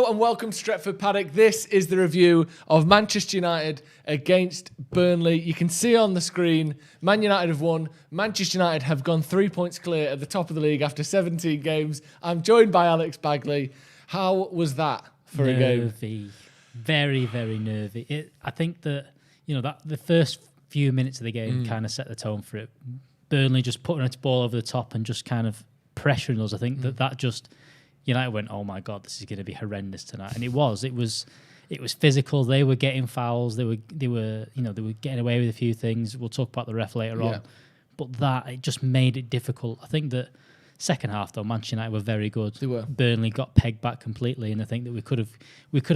Hello and welcome to Stretford Paddock. This is the review of Manchester United against Burnley. You can see on the screen, Man United have won. Manchester United have gone 3 points clear at the top of the league after 17 games. I'm joined by Alex Bagley. How was that for a game? Nervy. Very, very nervy. I think that, that the first few minutes of the game kind of set the tone for it. Burnley just putting its ball over the top and just kind of pressuring us. I think that just... United went, oh my God, this is going to be horrendous tonight, and it was physical. They were getting fouls. They were getting away with a few things. We'll talk about the ref later on, but it just made it difficult. I think that second half though, Manchester United were very good. They were. Burnley got pegged back completely, and I think that we could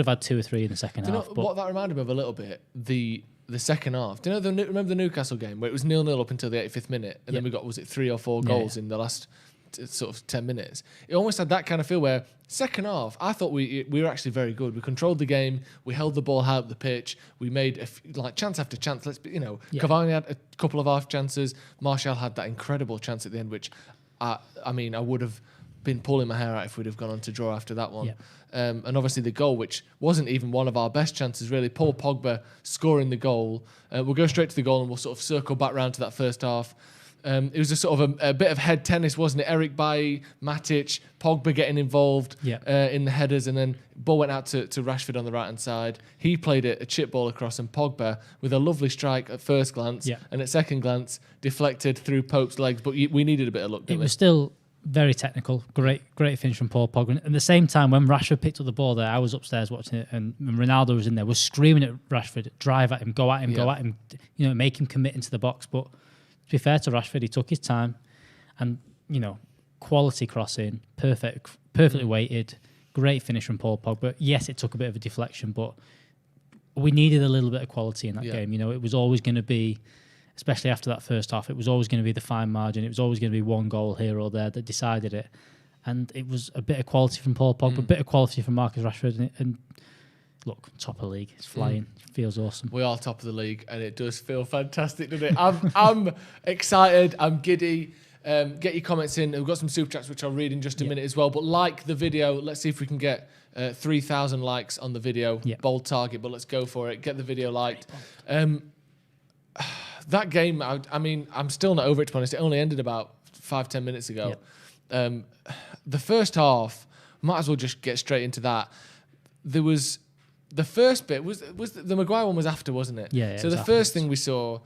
have had 2 or 3 in the second half. Do you know what that reminded me of a little bit? The second half. Do you know remember the Newcastle game where it was 0-0 up until the 85th minute, and then we got 3 or 4 goals in the last sort of 10 minutes. It almost had that kind of feel where second half I thought we were actually very good. We controlled the game, we held the ball high up the pitch, we made chance after chance. Cavani had a couple of half chances, Martial had that incredible chance at the end, which I would have been pulling my hair out if we'd have gone on to draw after that one. And obviously the goal, which wasn't even one of our best chances really, Paul Pogba scoring the goal. We'll go straight to the goal and we'll sort of circle back round to that first half. It was a sort of a bit of head tennis, wasn't it? Eric Bailly, Matic, Pogba getting involved in the headers, and then ball went out to Rashford on the right-hand side. He played a chip ball across, and Pogba, with a lovely strike at first glance, and at second glance, deflected through Pope's legs, but we needed a bit of luck, didn't we? It was still very technical, great finish from Paul Pogba. And at the same time, when Rashford picked up the ball there, I was upstairs watching it, and Ronaldo was in there, was screaming at Rashford, drive at him, go at him, make him commit into the box, but... To be fair to Rashford, he took his time and, quality crossing, perfectly weighted, great finish from Paul Pogba. Yes, it took a bit of a deflection, but we needed a little bit of quality in that game. It was always going to be, especially after that first half, it was always going to be the fine margin. It was always going to be one goal here or there that decided it. And it was a bit of quality from Paul Pogba, a bit of quality from Marcus Rashford, and look, top of the league. It's flying. Feels awesome. We are top of the league, and it does feel fantastic, doesn't it? I'm excited. I'm giddy. Get your comments in. We've got some super chats, which I'll read in just a minute as well. But like the video. Let's see if we can get 3,000 likes on the video. Bold target, but let's go for it. Get the video liked. That game, I'm still not over it, to be honest. It only ended about 5-10 minutes ago. The first half, might as well just get straight into that. There was... The first bit was the Maguire one was after, wasn't it? Yeah. So the first thing we saw,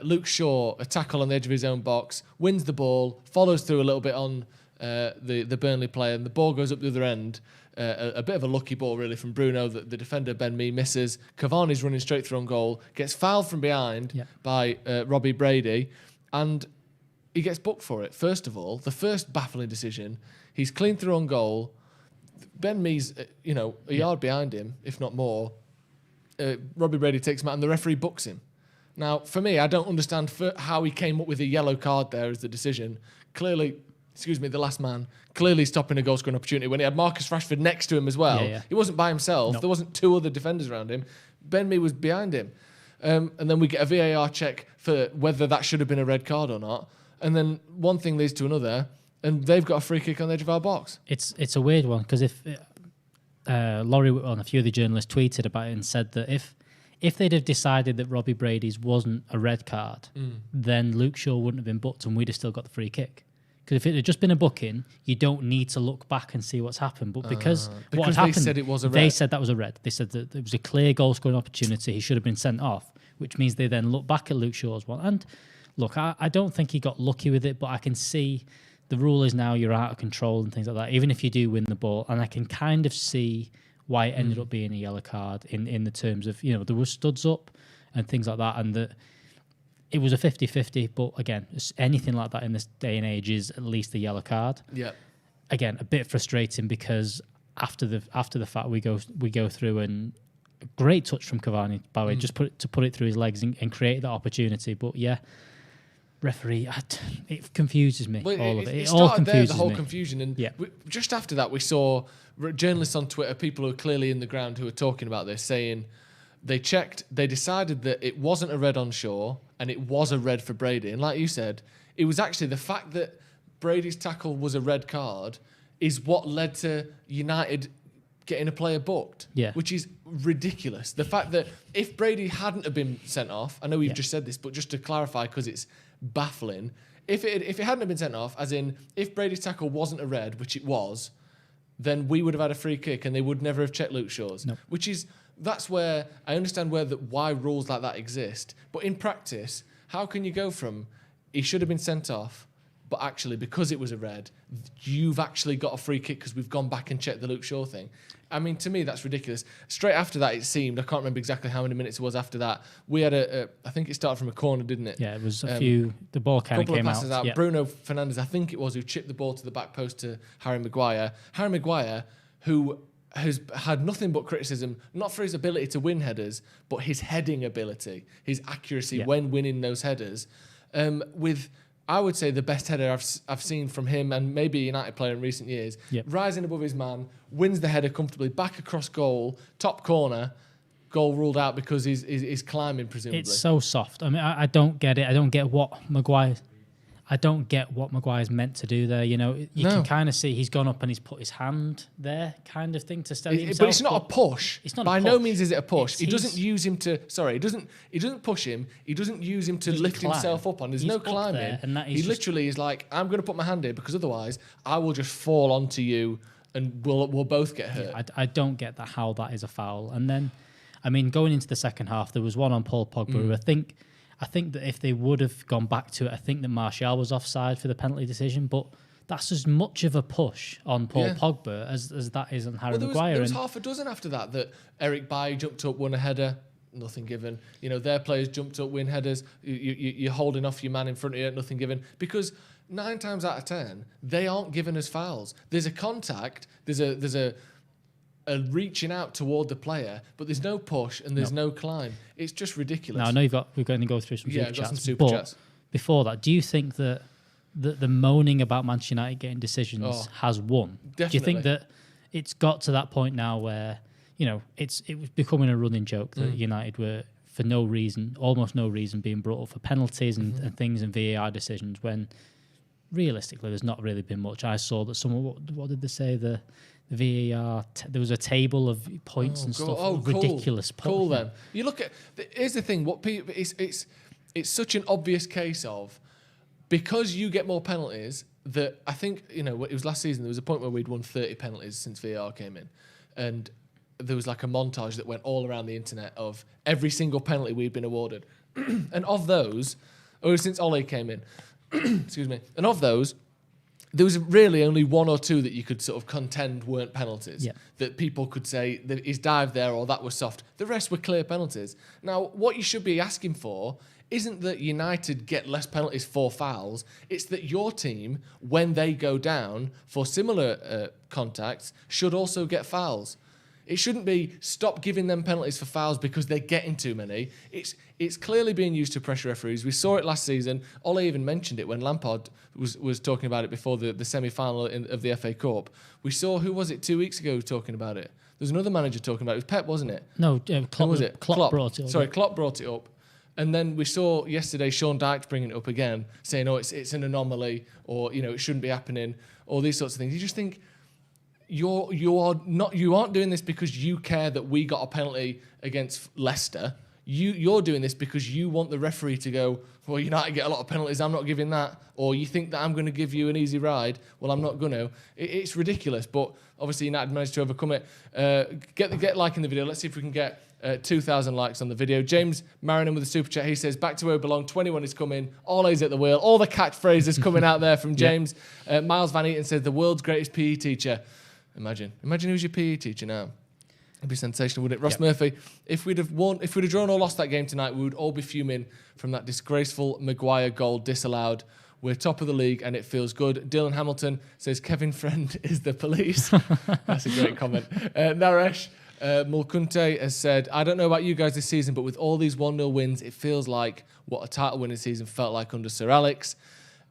Luke Shaw, a tackle on the edge of his own box, wins the ball, follows through a little bit on the Burnley player, and the ball goes up the other end. A bit of a lucky ball, really, from Bruno. The defender, Ben Mee, misses. Cavani's running straight through on goal, gets fouled from behind by Robbie Brady, and he gets booked for it. First of all, the first baffling decision, he's clean through on goal. Ben Mee's, a yard behind him, if not more. Robbie Brady takes him out and the referee books him. Now, for me, I don't understand how he came up with a yellow card there as the decision. Clearly, the last man, clearly stopping a goal-scoring opportunity when he had Marcus Rashford next to him as well. He wasn't by himself. No. There wasn't 2 other defenders around him. Ben Mee was behind him. And then we get a VAR check for whether that should have been a red card or not. And then one thing leads to another. And they've got a free kick on the edge of our box. It's a weird one, because if Laurie and a few of the journalists tweeted about it and said that if they'd have decided that Robbie Brady's wasn't a red card, then Luke Shaw wouldn't have been booked and we'd have still got the free kick. Because if it had just been a booking, you don't need to look back and see what's happened. But because what had happened, said it was a red. They said that was a red. They said that it was a clear goal-scoring opportunity. He should have been sent off, which means they then look back at Luke Shaw's one. And look, I don't think he got lucky with it, but I can see... The rule is now you're out of control and things like that, even if you do win the ball. And I can kind of see why it ended up being a yellow card in the terms of, there were studs up and things like that. And that it was a 50-50. But again, anything like that in this day and age is at least a yellow card. Yeah. Again, a bit frustrating because after the fact we go through, and a great touch from Cavani, by the way, just put it through his legs and create that opportunity. But yeah. Referee, it confuses me. All of it. It all confuses the whole me. Confusion, and just after that, we saw journalists on Twitter, people who are clearly in the ground, who are talking about this, saying they checked, they decided that it wasn't a red on Shaw, and it was a red for Brady. And like you said, it was actually the fact that Brady's tackle was a red card is what led to United getting a player booked, which is ridiculous. The fact that if Brady hadn't have been sent off, I know you've just said this, but just to clarify, because it's baffling, if it hadn't have been sent off, as in if Brady's tackle wasn't a red, which it was, then we would have had a free kick and they would never have checked Luke Shaw's. Nope. That's where I understand why rules like that exist. But in practice, how can you go from he should have been sent off, but actually, because it was a red, you've actually got a free kick because we've gone back and checked the Luke Shaw thing. I mean, to me, that's ridiculous. Straight after that, it seemed, I can't remember exactly how many minutes it was after that, we had I think it started from a corner, didn't it? Yeah, it was a few, the ball kind of came out. Yeah. Bruno Fernandes, I think it was, who chipped the ball to the back post to Harry Maguire. Harry Maguire, who has had nothing but criticism, not for his ability to win headers, but his heading ability, his accuracy when winning those headers, with... I would say the best header I've seen from him, and maybe a United player in recent years, rising above his man, wins the header comfortably, back across goal, top corner, goal ruled out because he's climbing, presumably. It's so soft. I mean, I don't get it. I don't get what Maguire's meant to do there. You know, you can kind of see he's gone up and he's put his hand there, kind of thing, to steady himself. But it's not a push. It's not by a push. no means is it a push. He doesn't use him to. Sorry, he doesn't push him. He doesn't use him to lift himself up on. There's no climbing. He literally is like, I'm going to put my hand here because otherwise I will just fall onto you and we'll both get hurt. Yeah, I don't get how that is a foul. And then, I mean, going into the second half, there was one on Paul Pogba who I think that if they would have gone back to it, I think that Martial was offside for the penalty decision, but that's as much of a push on Paul Pogba as that is on Harry Maguire. There was half a dozen after that Eric Bailly jumped up, won a header, nothing given. You know, their players jumped up, win headers, you're holding off your man in front of you, nothing given. Because 9 times out of 10, they aren't given as fouls. There's a contact, there's a reaching out toward the player, but there's no push and there's no climb. It's just ridiculous. Now, I know we're going to go through some super chats. Before that, do you think that the moaning about Manchester United getting decisions has won? Definitely. Do you think that it's got to that point now where, you know, it was becoming a running joke that United were, for no reason, almost no reason, being brought up for penalties and things and VAR decisions, when realistically there's not really been much? I saw that someone, what did they say, the VAR, there was a table of points and stuff. Ridiculous. Cool then. You look at, here's the thing, what people, it's such an obvious case of, because you get more penalties, that I think, you know, it was last season, there was a point where we'd won 30 penalties since VAR came in. And there was like a montage that went all around the internet of every single penalty we'd been awarded. And of those, since Ole came in, excuse me, and of those, there was really only 1 or 2 that you could sort of contend weren't penalties. Yeah. That people could say that he's dived there or that was soft. The rest were clear penalties. Now, what you should be asking for isn't that United get less penalties for fouls. It's that your team, when they go down for similar contacts, should also get fouls. It shouldn't be stop giving them penalties for fouls because they're getting too many. It's clearly being used to pressure referees. We saw it last season. Ole even mentioned it when Lampard was talking about it before the semi-final of the FA Cup. We saw, who was it, 2 weeks ago talking about it? There's another manager talking about it. It was Pep, wasn't it? No, Klopp was it? Klopp brought it up. Sorry, Klopp brought it up. And then we saw yesterday Sean Dyche bringing it up again, saying, it's an anomaly, or, you know, it shouldn't be happening, or these sorts of things. You just think, you aren't doing this because you care that we got a penalty against Leicester. You're doing this because you want the referee to go, well, United get a lot of penalties, I'm not giving that. Or you think that I'm going to give you an easy ride, well, I'm not going to. It's ridiculous, but obviously United managed to overcome it. Get liking the video. Let's see if we can get 2,000 likes on the video. James Marinan with a super chat. He says, back to where we belong. 21 is coming. Ole's at the wheel. All the catchphrases coming out there from James. Miles Van Eaton says, the world's greatest PE teacher. Imagine who's your PE teacher now. It'd be sensational, wouldn't it? Ross Murphy, if we'd have drawn or lost that game tonight, we would all be fuming from that disgraceful Maguire goal disallowed. We're top of the league and it feels good. Dylan Hamilton says, Kevin Friend is the police. That's a great comment. Naresh Mulkunte has said, I don't know about you guys this season, but with all these 1-0 wins, it feels like what a title winning season felt like under Sir Alex.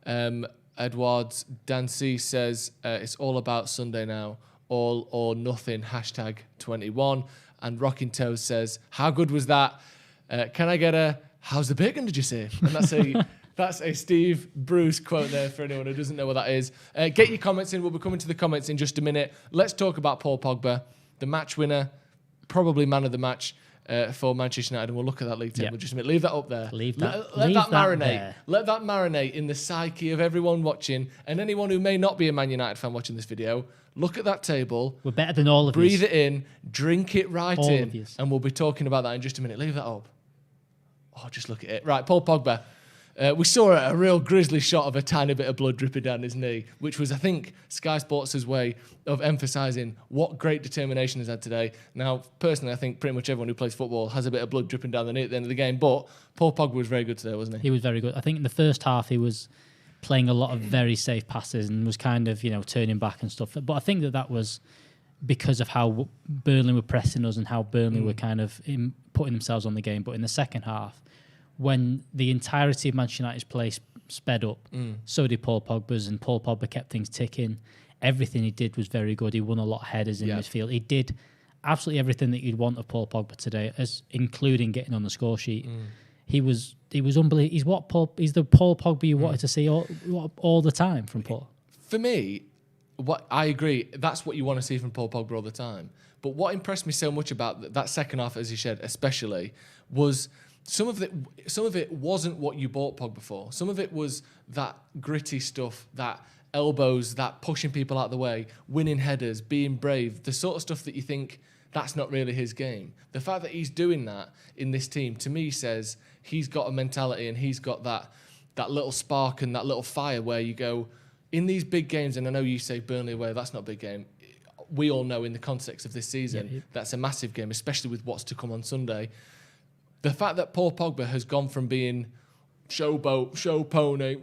Edwards Dancy says, it's all about Sunday now. All or nothing, #21. And Rocking Toes says, how good was that? Can I get a, how's the bacon, did you say? And that's a Steve Bruce quote there for anyone who doesn't know what that is. Get your comments in. We'll be coming to the comments in just a minute. Let's talk about Paul Pogba. the match winner, probably man of the match for Manchester United, and we'll look at that league table just a minute. Leave that up there. Leave that marinate. there. Let that marinate in the psyche of everyone watching, and anyone who may not be a Man United fan watching this video. Look at that table. We're better than all of you. Breathe it in, drink it right all in, and we'll be talking about that in just a minute. Leave that up. Oh, just look at it. Right, Paul Pogba. We saw a real grisly shot of a tiny bit of blood dripping down his knee, which was, I think, Sky Sports' way of emphasising what great determination he's had today. Now, personally, I think pretty much everyone who plays football has a bit of blood dripping down the knee at the end of the game, but Paul Pogba was very good today, wasn't he? He was very good. I think in the first half he was playing a lot of very safe passes and was kind of, turning back and stuff. But I think that was because of how Burnley were pressing us and how Burnley were kind of putting themselves on the game. But in the second half, when the entirety of Manchester United's play sped up, so did Paul Pogba's, and Paul Pogba kept things ticking. Everything he did was very good. He won a lot of headers in midfield. He did absolutely everything that you'd want of Paul Pogba today, including getting on the score sheet. He was unbelievable. He's the Paul Pogba you wanted to see all the time from Paul. For me, I agree. That's what you want to see from Paul Pogba all the time. But what impressed me so much about that second half, as you said, especially, was some of it wasn't what you bought Pogba for. Some of it was that gritty stuff, that elbows, that pushing people out of the way, winning headers, being brave, the sort of stuff that you think that's not really his game. The fact that he's doing that in this team, to me, says he's got a mentality and he's got that little spark and that little fire where you go, in these big games, and I know you say Burnley away, that's not a big game. We all know in the context of this season, that's a massive game, especially with what's to come on Sunday. The fact that Paul Pogba has gone from being showboat, show pony,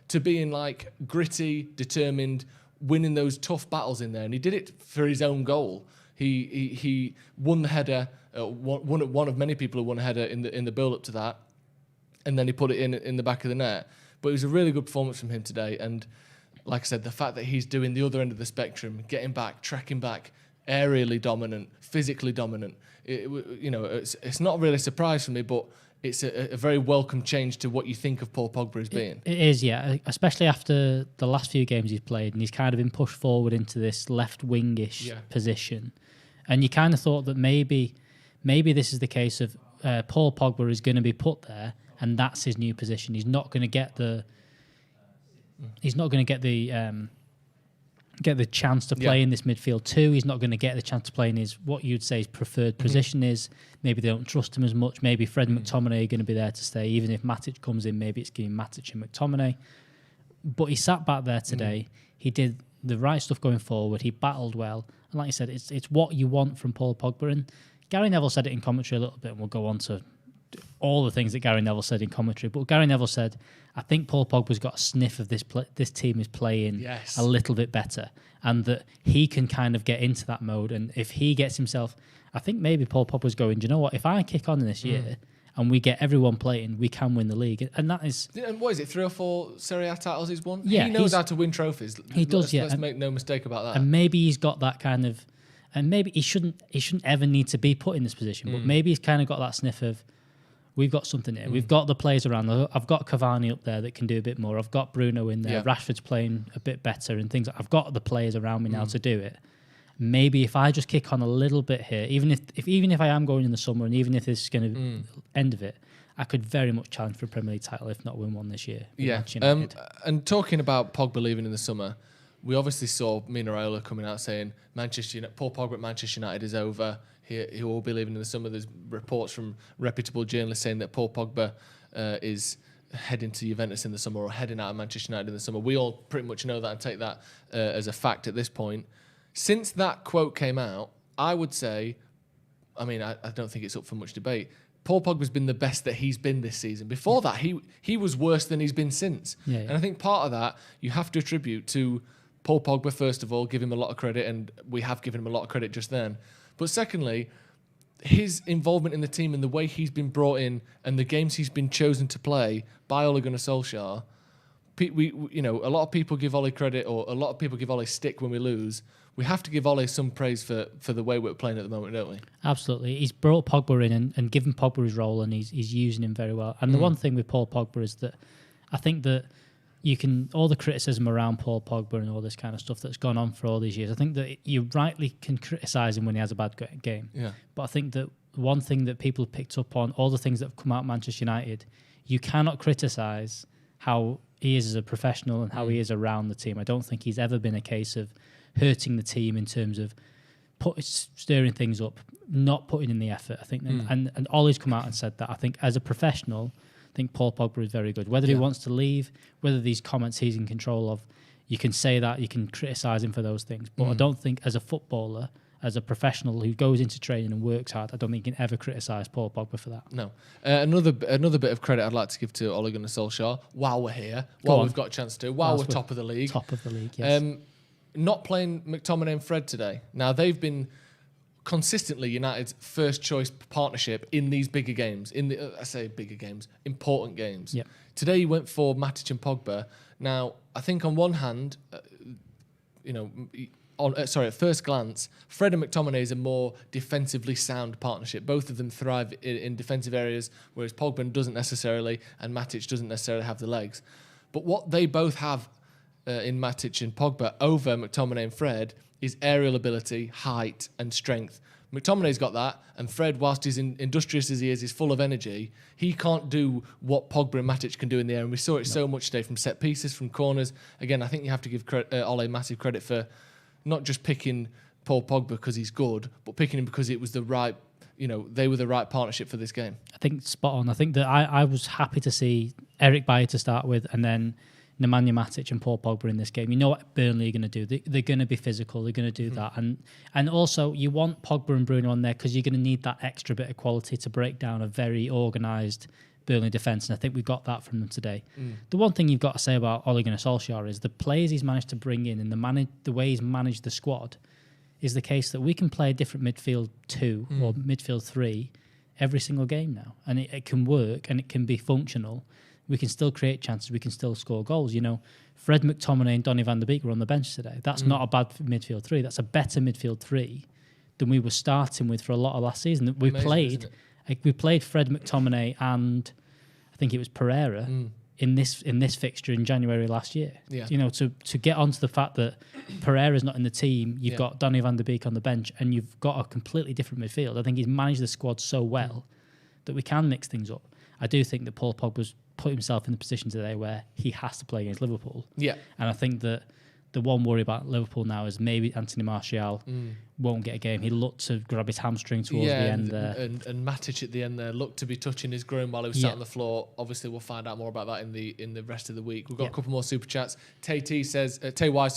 to being like gritty, determined, winning those tough battles in there, and he did it for his own goal. He won the header, one of many people who won a header in the build up to that, and then he put it in the back of the net. But it was a really good performance from him today, and like I said, the fact that he's doing the other end of the spectrum, getting back, tracking back, aerially dominant, physically dominant. It's not really a surprise for me, but it's a very welcome change to what you think of Paul Pogba as being. It is, yeah, especially after the last few games he's played, and he's kind of been pushed forward into this left wingish position. And you kind of thought that maybe this is the case of Paul Pogba is going to be put there, and that's his new position. He's not going to get the chance to play in this midfield too. He's not going to get the chance to play in what you'd say his preferred position is. Maybe they don't trust him as much. Maybe Fred McTominay are going to be there to stay. Even if Matic comes in, maybe it's giving Matic and McTominay. But he sat back there today. He did the right stuff going forward. He battled well. And like you said, it's what you want from Paul Pogba. And Gary Neville said it in commentary a little bit, and we'll go on to all the things that Gary Neville said in commentary. But Gary Neville said, I think Paul Pogba's got a sniff of this team is playing a little bit better, and that he can kind of get into that mode. And if he gets himself, I think maybe Paul Pogba's going, do you know what, if I kick on in this year and we get everyone playing, we can win the league. And that is... And what is it, 3 or 4 Serie A titles he's won? Yeah, he knows how to win trophies. He does, Let's make no mistake about that. And maybe he's got that kind of... And maybe he shouldn't ever need to be put in this position, but maybe he's kind of got that sniff of, we've got something here. We've got the players around. I've got Cavani up there that can do a bit more. I've got Bruno in there. Rashford's playing a bit better and things. I've got the players around me now to do it. Maybe if I just kick on a little bit here, even if I am going in the summer, and even if this is going to end of it, I could very much challenge for a Premier League title, if not win one this year. Yeah. And talking about Pogba leaving in the summer, we obviously saw Mino Raiola coming out saying Paul Pogba at Manchester United is over. He will be leaving in the summer. There's reports from reputable journalists saying that Paul Pogba is heading to Juventus in the summer, or heading out of Manchester United in the summer. We all pretty much know that and take that as a fact at this point. Since that quote came out, I would say, I don't think it's up for much debate, Paul Pogba's been the best that he's been this season. Before that, he was worse than he's been since. And I think part of that you have to attribute to Paul Pogba, first of all, give him a lot of credit, and we have given him a lot of credit just then. But secondly, his involvement in the team and the way he's been brought in and the games he's been chosen to play by Ole Gunnar Solskjaer, a lot of people give Ole credit, or a lot of people give Ole stick when we lose. We have to give Ole some praise for the way we're playing at the moment, don't we? Absolutely. He's brought Pogba in and given Pogba his role, and he's using him very well. And the one thing with Paul Pogba is that I think that you can, all the criticism around Paul Pogba and all this kind of stuff that's gone on for all these years, I think that you rightly can criticise him when he has a bad game. Yeah. But I think that one thing that people have picked up on, all the things that have come out of Manchester United, you cannot criticise how he is as a professional and how he is around the team. I don't think he's ever been a case of hurting the team in terms of stirring things up, not putting in the effort. I think, and Ollie's come out and said that. I think as a professional, I think Paul Pogba is very good. Whether he wants to leave, whether these comments he's in control of, you can say that, you can criticise him for those things. But I don't think as a footballer, as a professional who goes into training and works hard, I don't think you can ever criticise Paul Pogba for that. No. Another bit of credit I'd like to give to Ole Gunnar Solskjaer while we're here, while we've got a chance to, while we're top of the league. Top of the league, yes. Not playing McTominay and Fred today. Now, they've been consistently United's first choice partnership in these bigger games, I say bigger games, important games. Yep. Today he went for Matic and Pogba. Now, I think on one hand, at first glance, Fred and McTominay is a more defensively sound partnership. Both of them thrive in defensive areas, whereas Pogba doesn't necessarily, and Matic doesn't necessarily have the legs. But what they both have in Matic and Pogba over McTominay and Fred is aerial ability, height, and strength. McTominay's got that, and Fred, whilst he's industrious as he is full of energy, he can't do what Pogba and Matic can do in the air, and we saw it so much today from set pieces, from corners. Again, I think you have to give Ole massive credit for not just picking Paul Pogba because he's good, but picking him because it was the right, they were the right partnership for this game. I think spot on. I think that I was happy to see Eric Bailly to start with, and then Nemanja Matic and Paul Pogba in this game. You know what Burnley are going to do. They're going to be physical. They're going to do that. And also, you want Pogba and Bruno on there because you're going to need that extra bit of quality to break down a very organised Burnley defence. And I think we got that from them today. The one thing you've got to say about Ole Gunnar Solskjaer is the players he's managed to bring in and the way he's managed the squad is the case that we can play a different midfield 2 or midfield 3 every single game now. And it can work and it can be functional. We can still create chances. We can still score goals. Fred McTominay and Donny van de Beek were on the bench today. That's not a bad midfield 3. That's a better midfield 3 than we were starting with for a lot of last season. We played Fred McTominay and I think it was Pereira in this fixture in January last year. Yeah. To get onto the fact that Pereira's not in the team, you've got Donny van de Beek on the bench, and you've got a completely different midfield. I think he's managed the squad so well that we can mix things up. I do think that Paul Pogba's put himself in the position today where he has to play against Liverpool. Yeah. And I think that the one worry about Liverpool now is maybe Anthony Martial won't get a game. He looked to grab his hamstring towards the end there. And Matic at the end there looked to be touching his groin while he was sat on the floor. Obviously, we'll find out more about that in the rest of the week. We've got a couple more super chats. Tay Y,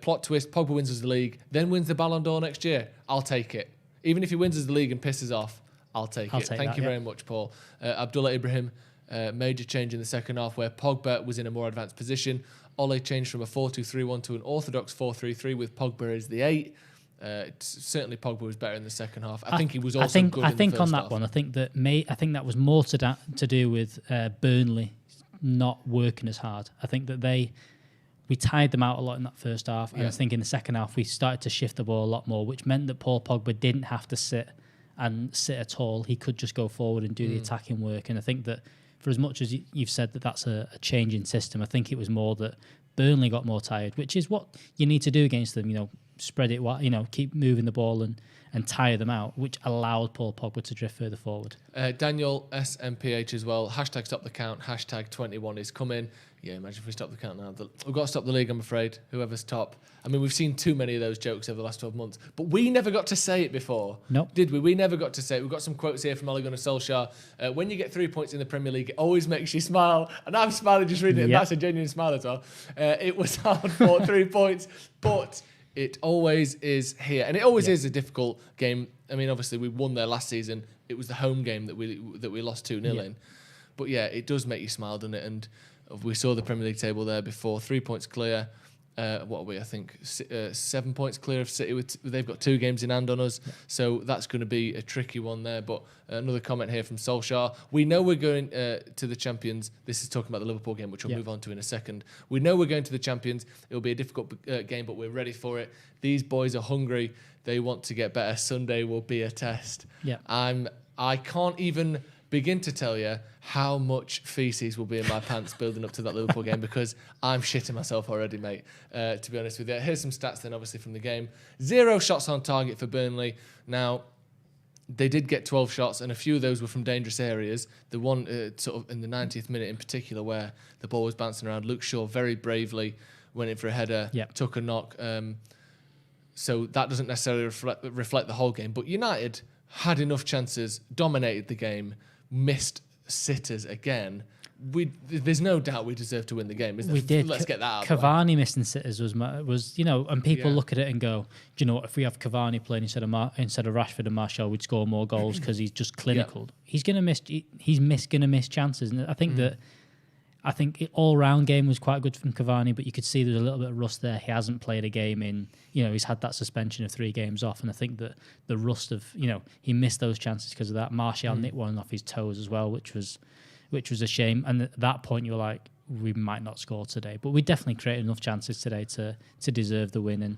plot twist, Pogba wins us the league, then wins the Ballon d'Or next year. I'll take it. Even if he wins us the league and pisses off, I'll take it. Thank you very much, Paul. Abdullah Ibrahim, major change in the second half where Pogba was in a more advanced position. Ole changed from a 4-2-3-1 to an orthodox 4-3-3 with Pogba as the 8. Certainly Pogba was better in the second half. I think he was also good in the first half. I think on that one, I think that was more to do with Burnley not working as hard. I think that we tired them out a lot in that first half, and I think in the second half we started to shift the ball a lot more, which meant that Paul Pogba didn't have to sit at all. He could just go forward and do the attacking work. And I think that for as much as you've said that that's a change in system, I think it was more that Burnley got more tired, which is what you need to do against them. Spread it, keep moving the ball and tire them out, which allowed Paul Pogba to drift further forward. Daniel SMPH as well. # stop the count. # 21 is coming. Yeah, imagine if we stop the count now. We've got to stop the league, I'm afraid. Whoever's top. I mean, we've seen too many of those jokes over the last 12 months, but we never got to say it before. No. Did we? We never got to say it. We've got some quotes here from Ole Gunnar Solskjaer. When you get 3 points in the Premier League, it always makes you smile. And I'm smiling just reading it, and that's a genuine smile as well. It was hard for 3 points, but it always is here. And it always is a difficult game. I mean, obviously, we won there last season. It was the home game that we lost 2-0 in. But yeah, it does make you smile, doesn't it? And we saw the Premier League table there before. 3 points clear. What are we? I think 7 points clear of City. They've got 2 games in hand on us, so that's going to be a tricky one there. But another comment here from Solskjaer. We know we're going to the Champions. This is talking about the Liverpool game, which we'll move on to in a second. We know we're going to the Champions. It'll be a difficult game, but we're ready for it. These boys are hungry. They want to get better. Sunday will be a test. Yeah. I can't even begin to tell you how much feces will be in my pants building up to that Liverpool game, because I'm shitting myself already, mate, to be honest with you. Here's some stats then, obviously, from the game. 0 shots on target for Burnley. Now, they did get 12 shots, and a few of those were from dangerous areas. The one sort of in the 90th minute in particular, where the ball was bouncing around, Luke Shaw very bravely went in for a header, took a knock. So that doesn't necessarily reflect the whole game. But United had enough chances, dominated the game, missed sitters again. There's no doubt we deserve to win the game, is there? We did. Let's get that out. Cavani missing sitters was and people look at it and go, do you know what? If we have Cavani playing instead of Rashford and Martial, we'd score more goals because he's just clinical. He's gonna miss. He's gonna miss chances, and I think that. I think the all-round game was quite good from Cavani, but you could see there was a little bit of rust there. He hasn't played a game in, he's had that suspension of 3 games off, and I think that the rust of, he missed those chances because of that. Martial nicked one off his toes as well, which was a shame. And at that point, you were like, we might not score today, but we definitely created enough chances today to deserve the win, and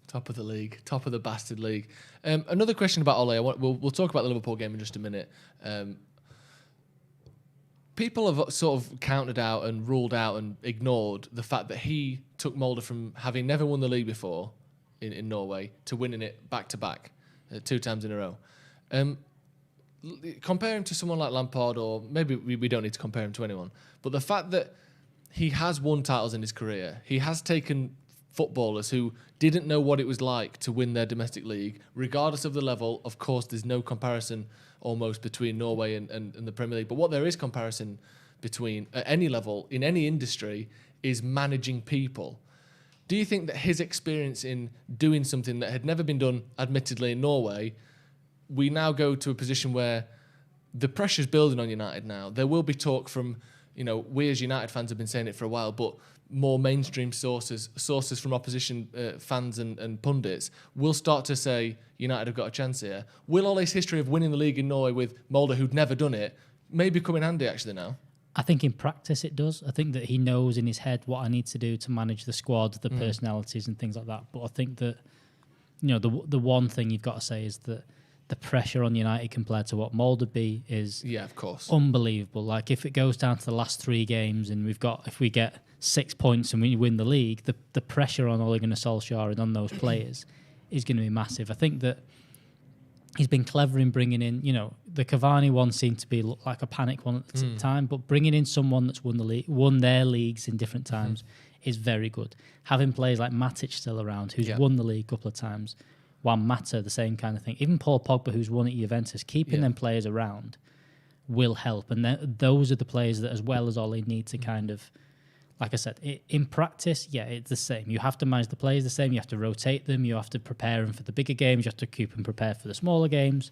top of the league, top of the bastard league. Another question about Ole. We'll talk about the Liverpool game in just a minute. People have sort of counted out and ruled out and ignored the fact that he took Molde from having never won the league before in Norway to winning it back-to-back 2 times in a row. Compare him to someone like Lampard, or maybe we don't need to compare him to anyone, but the fact that he has won titles in his career, he has taken footballers who didn't know what it was like to win their domestic league, regardless of the level. Of course, there's no comparison almost between Norway and the Premier League. But what there is comparison between at any level, in any industry, is managing people. Do you think that his experience in doing something that had never been done, admittedly, in Norway, we now go to a position where the pressure's building on United now? There will be talk from, we as United fans have been saying it for a while, but more mainstream sources from opposition fans and pundits will start to say United have got a chance here. Will Ole's history of winning the league in Norway with Molde, who'd never done it, maybe come in handy actually now? I think in practice it does. I think that he knows in his head what I need to do to manage the squad, the personalities and things like that. But I think that, the one thing you've got to say is that the pressure on United compared to what Molde be is of course, unbelievable. Like if it goes down to the last 3 games and if we get 6 points and we win the league, the pressure on Ole Gunnar Solskjaer and on those players is going to be massive. I think that he's been clever in bringing in, the Cavani one seemed to be like a panic one at the time, but bringing in someone that's won their leagues in different times is very good. Having players like Matic still around, who's won the league a couple of times, Juan Mata, the same kind of thing. Even Paul Pogba, who's won at Juventus, keeping them players around will help. And those are the players that, as well as Ole, need to kind of, like I said, in practice, it's the same. You have to manage the players the same. You have to rotate them. You have to prepare them for the bigger games. You have to keep them prepared for the smaller games.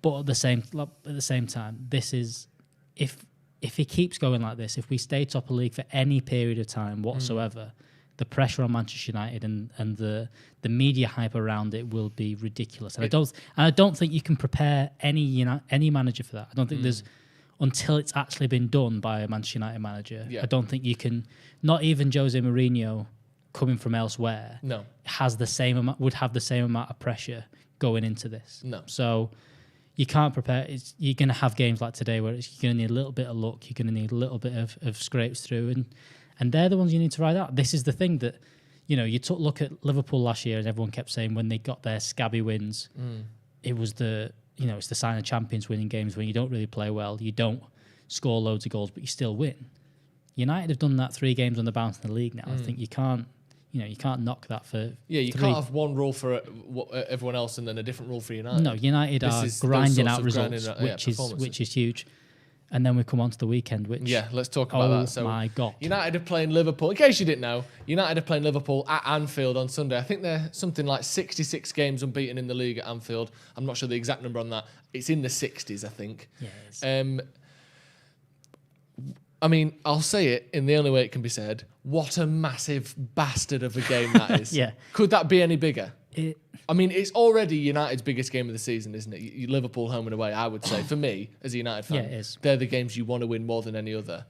But at the same time, this is if he keeps going like this, if we stay top of the league for any period of time whatsoever, the pressure on Manchester United and the media hype around it will be ridiculous. And I don't think you can prepare any manager for that. I don't think there's, until it's actually been done by a Manchester United manager. I don't think you can. Not even Jose Mourinho, coming from elsewhere, would have the same amount of pressure going into this. No. So you can't prepare. You're going to have games like today where you're going to need a little bit of luck. You're going to need a little bit of scrapes through, and they're the ones you need to ride out. This is the thing that, you took a look at Liverpool last year, and everyone kept saying when they got their scabby wins, it was it's the sign of champions winning games when you don't really play well, you don't score loads of goals, but you still win. United have done that 3 games on the bounce in the league now. I think you can't knock that for. You can't have one rule for everyone else and then a different rule for United. No, United are grinding out results, which is huge. And then we come on to the weekend, which... let's talk about that. So, my God. United are playing Liverpool. In case you didn't know, United are playing Liverpool at Anfield on Sunday. I think they're something like 66 games unbeaten in the league at Anfield. I'm not sure the exact number on that. It's in the 60s, I think. Yeah, it is. I mean, I'll say it in the only way it can be said. What a massive bastard of a game that is. Could that be any bigger? I mean, it's already United's biggest game of the season, isn't it? Liverpool home and away, I would say. For me, as a United fan, it is. They're the games you want to win more than any other.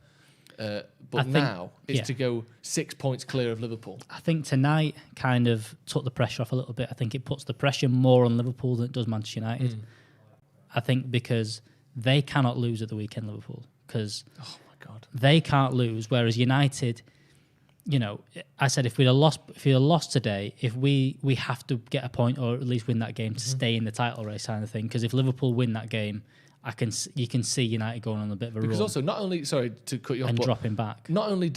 But now it's to go 6 points clear of Liverpool. I think tonight kind of took the pressure off a little bit. I think it puts the pressure more on Liverpool than it does Manchester United. I think because they cannot lose at the weekend, Liverpool, because God, they can't lose. Whereas United, I said if we'd have lost today, if we have to get a point or at least win that game to stay in the title race kind of thing. Because if Liverpool win that game, you can see United going on a bit of a run. Because also, not only, sorry to cut you off, and but dropping back. Not only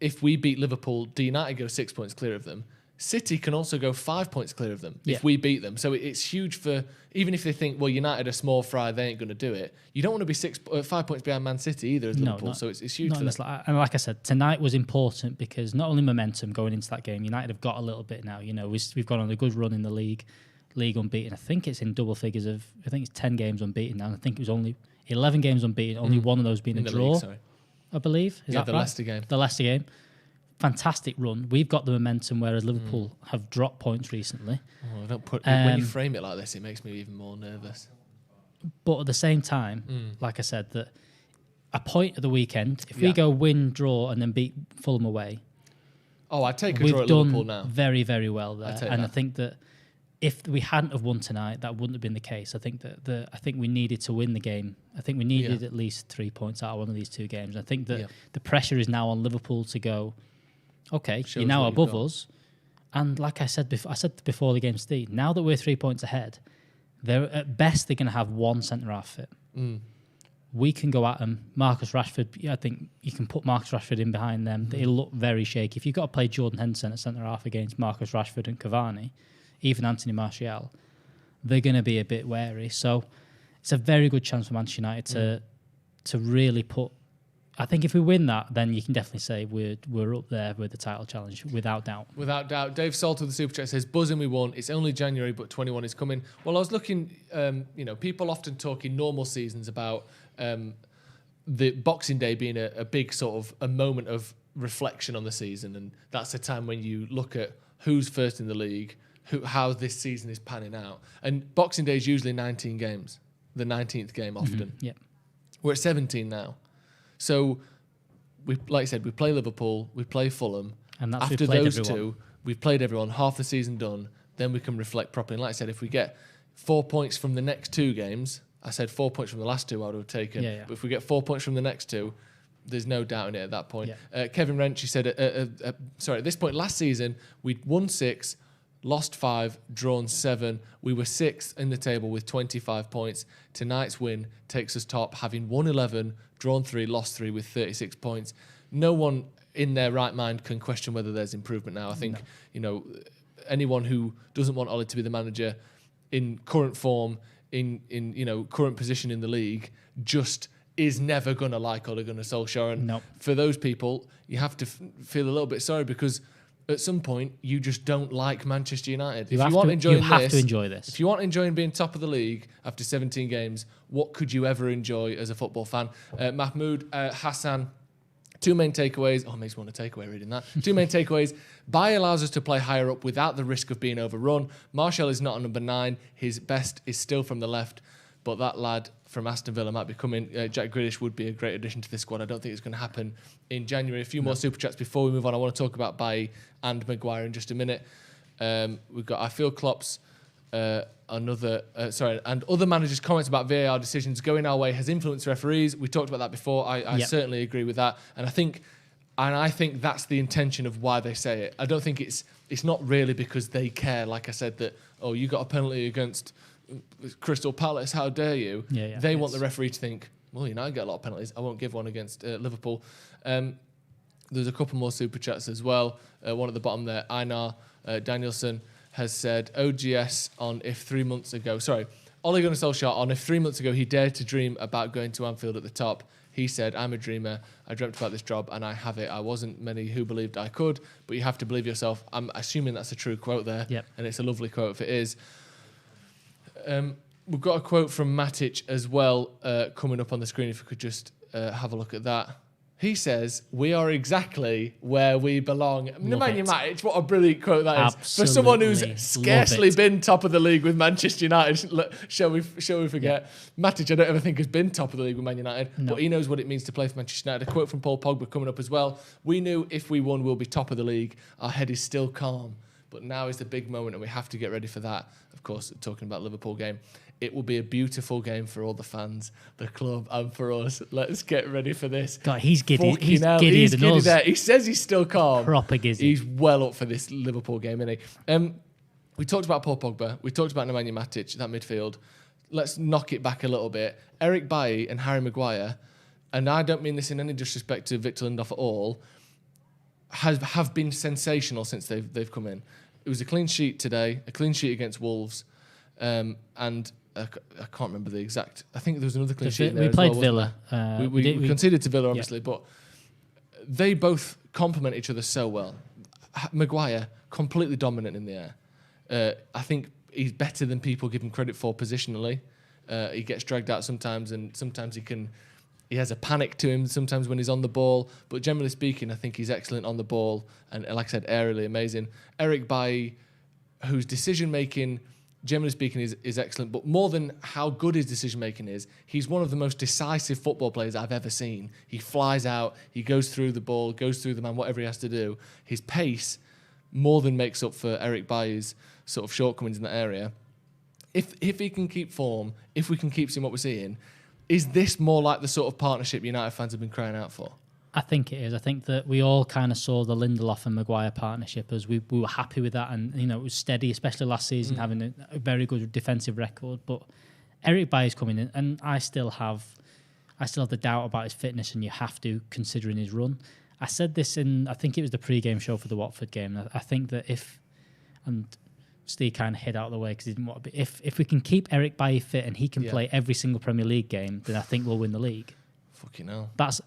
if we beat Liverpool, do United go 6 points clear of them? City can also go 5 points clear of them if we beat them. So it's huge for, even if they think, well, United are small fry, they ain't going to do it. You don't want to be 5 points behind Man City either as Liverpool. So it's huge for them. And like I said, tonight was important because not only momentum going into that game, United have got a little bit now. We've gone on a good run in the league unbeaten. I think it's in double figures of, I think it's 10 games unbeaten now. I think it was only 11 games unbeaten, only one of those being a draw, league, I believe. Is that the right? Leicester game. The Leicester game. Fantastic run. We've got the momentum, whereas Liverpool have dropped points recently. When you frame it like this, it makes me even more nervous. But at the same time, like I said, that a point at the weekend, if we go win, draw, and then beat Fulham away, I'd take a draw at Liverpool now. Very, very well there. And I think that if we hadn't have won tonight, that wouldn't have been the case. I think that I think we needed to win the game. I think we needed at least 3 points out of one of these two games. I think that the pressure is now on Liverpool to go, okay, you're now above us. And like I said before the game, Steve, now that we're 3 points ahead, at best they're going to have one centre-half fit. We can go at them. Marcus Rashford, I think you can put Marcus Rashford in behind them. They look very shaky. If you've got to play Jordan Henderson at centre-half against Marcus Rashford and Cavani, even Anthony Martial, they're going to be a bit wary. So it's a very good chance for Manchester United to really put... I think if we win that, then you can definitely say we're up there with the title challenge, without doubt. Without doubt. Dave Salt of the Super Chat says, buzzing we won. It's only January, but 21 is coming. Well, I was looking, people often talk in normal seasons about the Boxing Day being a big sort of a moment of reflection on the season. And that's a time when you look at who's first in the league, how this season is panning out. And Boxing Day is usually 19 games, the 19th game often. We're at 17 now. So, like I said, we play Liverpool, we play Fulham. And that's after those two, we've played everyone, half the season done, then we can reflect properly. And like I said, if we get 4 points from the next two games, I said 4 points from the last two I would have taken. But if we get 4 points from the next two, there's no doubt in it at that point. Kevin Wrench, he said, at this point last season, we'd won 6, lost 5, drawn 7. We were 6th in the table with 25 points. Tonight's win takes us top, having won 11, drawn 3, lost 3 with 36 points. No one in their right mind can question whether there's improvement now. I think, anyone who doesn't want Ollie to be the manager in current form, in current position in the league, just is never going to like Ole Gunnar Solskjaer. And for those people, you have to feel a little bit sorry because at some point, you just don't like Manchester United. You have to enjoy this. If you want enjoying being top of the league after 17 games, what could you ever enjoy as a football fan? Mahmoud Hassan, two main takeaways. Oh, it makes me want a takeaway reading that. Two main takeaways. Baye allows us to play higher up without the risk of being overrun. Martial is not a number 9. His best is still from the left. But that lad from Aston Villa might be coming. Jack Grealish would be a great addition to this squad. I don't think it's going to happen in January. A few more super chats before we move on. I want to talk about Baye and Maguire in just a minute. We've got, I feel Klopp's and other managers' comments about VAR decisions going our way has influenced referees. We talked about that before. I certainly agree with that. And I think that's the intention of why they say it. I don't think it's not really because they care. Like I said, that, you got a penalty against Crystal Palace, how dare you? They want the referee to think, well, I get a lot of penalties. I won't give one against Liverpool. There's a couple more super chats as well. One at the bottom there, Einar Danielson has said, OGS on if 3 months ago, Ole Gunnar Solskjaer on if 3 months ago he dared to dream about going to Anfield at the top. He said, I'm a dreamer. I dreamt about this job and I have it. I wasn't many who believed I could, but you have to believe yourself. I'm assuming that's a true quote there. And it's a lovely quote if it is. We've got a quote from Matic as well coming up on the screen, if we could just have a look at that. He says, we are exactly where we belong. Nemanja Matic, what a brilliant quote that is. Absolutely. For someone who's scarcely been top of the league with Manchester United, shall we forget? Matic, I don't ever think has been top of the league with Man United, but he knows what it means to play for Manchester United. A quote from Paul Pogba coming up as well. We knew if we won, we'll be top of the league. Our head is still calm But now is the big moment, and we have to get ready for that. Of course, talking about Liverpool game, it will be a beautiful game for all the fans, the club, and for us. Let's get ready for this. God, he's giddy. He's giddy than us. There. He says he's still calm. Proper giddy. He's well up for this Liverpool game, isn't he? We talked about Paul Pogba. We talked about Nemanja Matic, that midfield. Let's knock it back a little bit. Eric Bailly and Harry Maguire, and I don't mean this in any disrespect to Victor Lindelof at all, have been sensational since they've come in. It was a clean sheet today, a clean sheet against Wolves, and I can't remember the exact. I think there was another clean sheet in there. We played well, Villa. We conceded to Villa, obviously, but they both complement each other so well. Maguire, completely dominant in the air. I think he's better than people give him credit for positionally. He gets dragged out sometimes, and sometimes he has a panic to him sometimes when he's on the ball. But generally speaking, I think he's excellent on the ball, and like I said, aerially amazing. Eric Bailly, whose decision-making, generally speaking, is excellent, but more than how good his decision-making is, he's one of the most decisive football players I've ever seen. He flies out, he goes through the ball, goes through the man, whatever he has to do. His pace more than makes up for Eric Bailly's sort of shortcomings in that area. If he can keep form, if we can keep seeing what we're seeing, is this more like the sort of partnership United fans have been crying out for? I think it is. I think that we all kind of saw the Lindelof and Maguire partnership as we were happy with that, and it was steady, especially last season, having a very good defensive record. But Eric Bailly's coming in, and I still have the doubt about his fitness, and you have to, considering his run. I said this I think it was the pre-game show for the Watford game. I think that and Steve kind of hid out of the way because he didn't want to be. If we can keep Eric Bailly fit and he can play every single Premier League game, then I think we'll win the league. Fucking hell. That's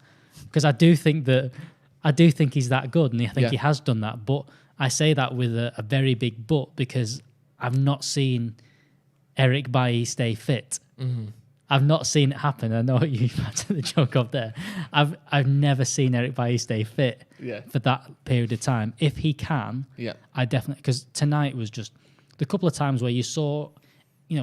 because I do think he's that good, and I think he has done that. But I say that with a very big but, because I've not seen Eric Bailly stay fit. Mm-hmm. I've not seen it happen. I know you had the joke up there. I've never seen Eric Bailly stay fit for that period of time. If he can, I definitely, because tonight was just the couple of times where you saw,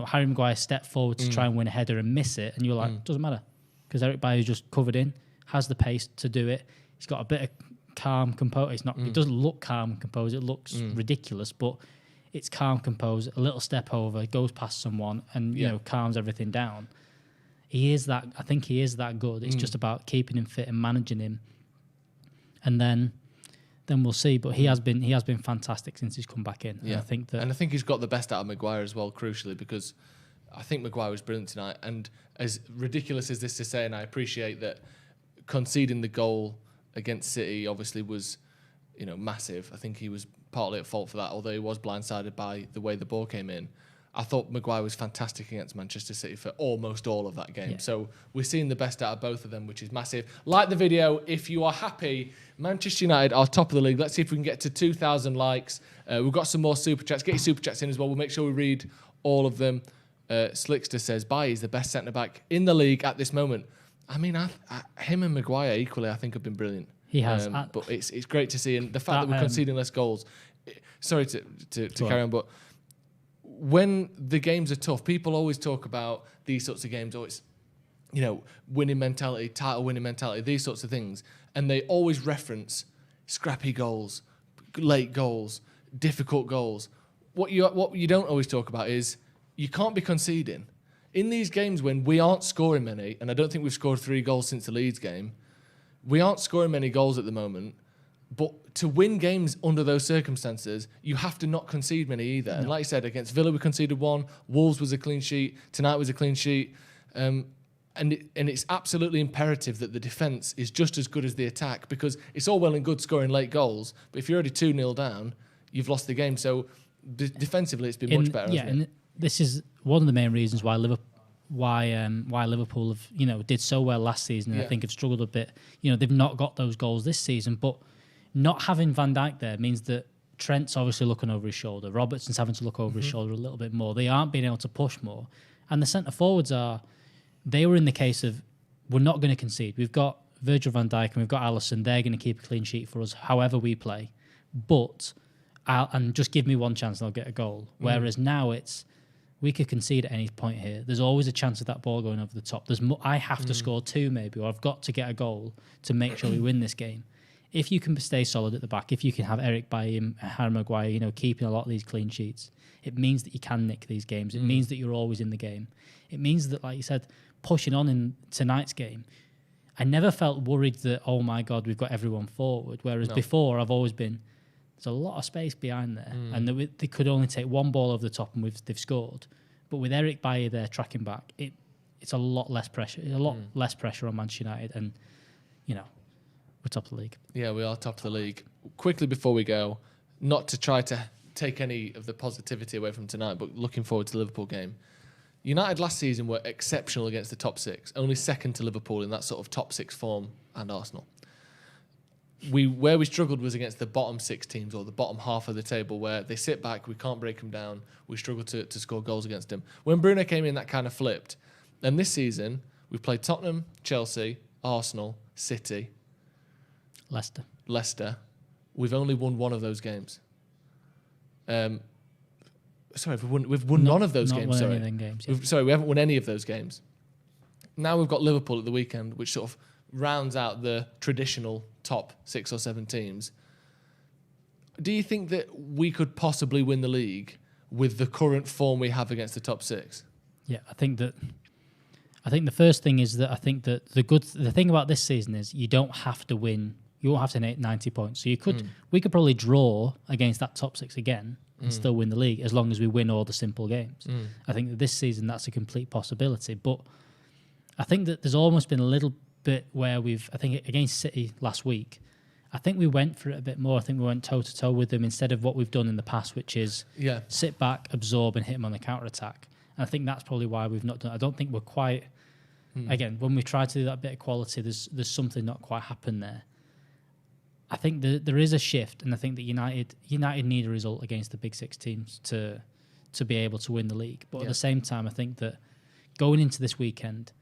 Harry Maguire step forward to try and win a header and miss it, and you're like, doesn't matter, because Eric Bailly's just covered in, has the pace to do it. He's got a bit of calm, composed. It doesn't look calm and composed. It looks ridiculous, but it's calm, composed. A little step over, goes past someone, and calms everything down. He is that. I think he is that good. It's just about keeping him fit and managing him, and then we'll see. But he has been fantastic since he's come back in. Yeah, and I think he's got the best out of Maguire as well, crucially, because I think Maguire was brilliant tonight. And as ridiculous as this to say, and I appreciate that conceding the goal against City obviously was, massive. I think he was partly at fault for that, although he was blindsided by the way the ball came in. I thought Maguire was fantastic against Manchester City for almost all of that game. Yeah. So we're seeing the best out of both of them, which is massive. Like the video if you are happy. Manchester United are top of the league. Let's see if we can get to 2,000 likes. We've got some more super chats. Get your super chats in as well. We'll make sure we read all of them. Slickster says, Bailly is the best centre-back in the league at this moment. I mean, him and Maguire equally, I think, have been brilliant. He has. But it's great to see. And the fact that we're conceding less goals. Sorry to carry on, but when the games are tough, people always talk about these sorts of games. Oh, it's, winning mentality, title winning mentality, these sorts of things. And they always reference scrappy goals, late goals, difficult goals. What you don't always talk about is you can't be conceding. In these games when we aren't scoring many, and I don't think we've scored 3 goals since the Leeds game, we aren't scoring many goals at the moment. But to win games under those circumstances, you have to not concede many either. No. And like you said, against Villa we conceded 1. Wolves was a clean sheet. Tonight was a clean sheet. And it's absolutely imperative that the defence is just as good as the attack, because it's all well and good scoring late goals, but if you're already 2-0 down, you've lost the game. So defensively, it's been much better. Yeah, and this is one of the main reasons why Liverpool have did so well last season, and I think have struggled a bit. They've not got those goals this season, but not having Van Dijk there means that Trent's obviously looking over his shoulder. Robertson's having to look over his shoulder a little bit more. They aren't being able to push more. And the centre forwards they were in the case of, we're not going to concede. We've got Virgil van Dijk and we've got Alisson. They're going to keep a clean sheet for us however we play. But, and just give me one chance and I'll get a goal. Whereas now we could concede at any point here. There's always a chance of that ball going over the top. I have to score 2 maybe, or I've got to get a goal to make sure we win this game. if you can stay solid at the back, if you can have Eric Bailly and Harry Maguire, keeping a lot of these clean sheets, it means that you can nick these games. It means that you're always in the game. It means that, like you said, pushing on in tonight's game, I never felt worried that, oh my God, we've got everyone forward. Whereas before, I've always been, there's a lot of space behind there. And they could only take one ball over the top and they've scored. But with Eric Bailly there tracking back, it's a lot less pressure. It's a lot less pressure on Manchester United. And, we're top of the league. Yeah, we are top of the league. Quickly before we go, not to try to take any of the positivity away from tonight, but looking forward to the Liverpool game. United last season were exceptional against the top six, only second to Liverpool in that sort of top six form and Arsenal. Where we struggled was against the bottom six teams or the bottom half of the table where they sit back, we can't break them down, we struggle to score goals against them. When Bruno came in, that kind of flipped. And this season, we've played Tottenham, Chelsea, Arsenal, City, Leicester. We've only won one of those games. We've won none of those games. Sorry, we haven't won any of those games. Now we've got Liverpool at the weekend, which sort of rounds out the traditional top 6 or 7 teams. Do you think that we could possibly win the league with the current form we have against the top 6? Yeah, I think the first thing is that I think that the thing about this season is you don't have to win. You won't have to hit 90 points. So we could probably draw against that top 6 again and still win the league as long as we win all the simple games. I think that this season that's a complete possibility. But I think that there's almost been a little bit where I think against City last week, I think we went for it a bit more. I think we went toe-to-toe with them instead of what we've done in the past, which is sit back, absorb and hit them on the counter-attack. And I think that's probably why we've not done. I don't think we're quite... Again, when we try to do that bit of quality, there's something not quite happened there. I think there is a shift, and I think that United need a result against the big 6 teams to be able to win the league. But at the same time, I think that going into this weekend,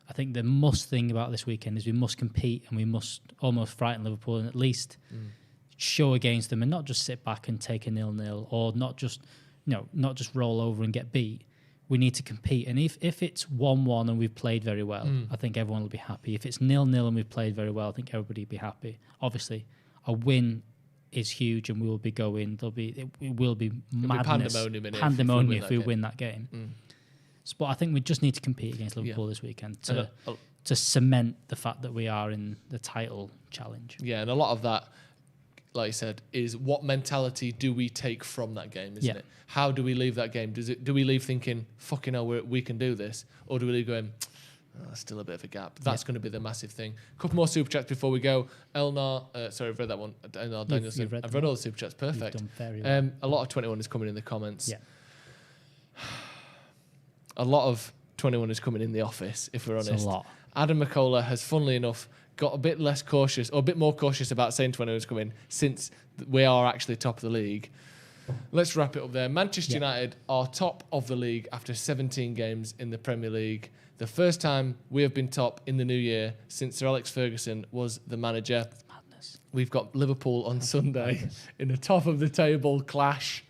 I think the must thing about this weekend is we must compete and we must almost frighten Liverpool and at least show against them and not just sit back and take a 0-0 or not just roll over and get beat. We need to compete. And if it's 1-1 and we've played very well, I think everyone will be happy. If it's 0-0 and we've played very well, I think everybody will be happy. Obviously, a win is huge and we will be going. It will be madness. Pandemonium if we win that game. But I think we just need to compete against Liverpool this weekend to cement the fact that we are in the title challenge. Yeah, and a lot of that, like you said, is what mentality do we take from that game, isn't it? How do we leave that game? Do we leave thinking, fucking hell, we can do this? Or do we leave going, still a bit of a gap? That's going to be the massive thing. A couple more super chats before we go. Elnar, sorry, I've read that one. Elnar Danielson. I've read all the super chats. Perfect. You've done very well. A lot of 21 is coming in the comments. Yeah. A lot of 21 is coming in the office, if we're honest. It's a lot. Adam McCullough has, funnily enough, got a bit less cautious, or a bit more cautious about saying 21 is coming since we are actually top of the league. Let's wrap it up there. Manchester United are top of the league after 17 games in the Premier League. The first time we have been top in the new year since Sir Alex Ferguson was the manager. That's madness. We've got Liverpool on Sunday in the top of the table clash.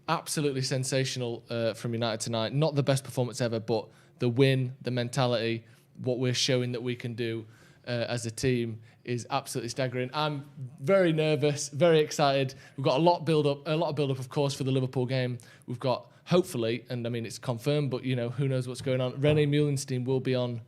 Absolutely sensational from United tonight. Not the best performance ever, but the win, the mentality, what we're showing that we can do as a team is absolutely staggering. I'm very nervous, very excited. We've got a lot of build up, of course, for the Liverpool game. We've got, hopefully, and I mean it's confirmed, but who knows what's going on. René Meulenstein will be on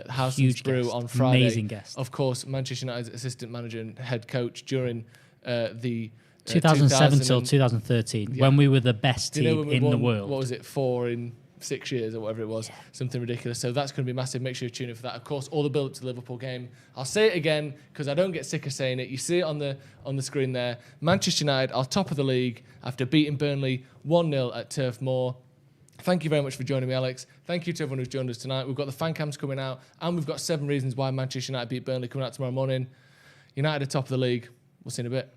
House and Brew on Friday. Amazing guest. Of course, Manchester United's assistant manager and head coach during the 2007 till 2013, when we were the best team in the world. What was it, 4 in 6 years or whatever it was, something ridiculous. So that's going to be massive. Make sure you tune in for that. Of course, all the build up to the Liverpool game. I'll say it again because I don't get sick of saying it. You see it on the screen there. Manchester United are top of the league after beating Burnley 1-0 at Turf Moor. Thank you very much for joining me, Alex. Thank you to everyone who's joined us tonight. We've got the fan cams coming out, and we've got 7 reasons why Manchester United beat Burnley coming out tomorrow morning. United are top of the league. We'll see you in a bit.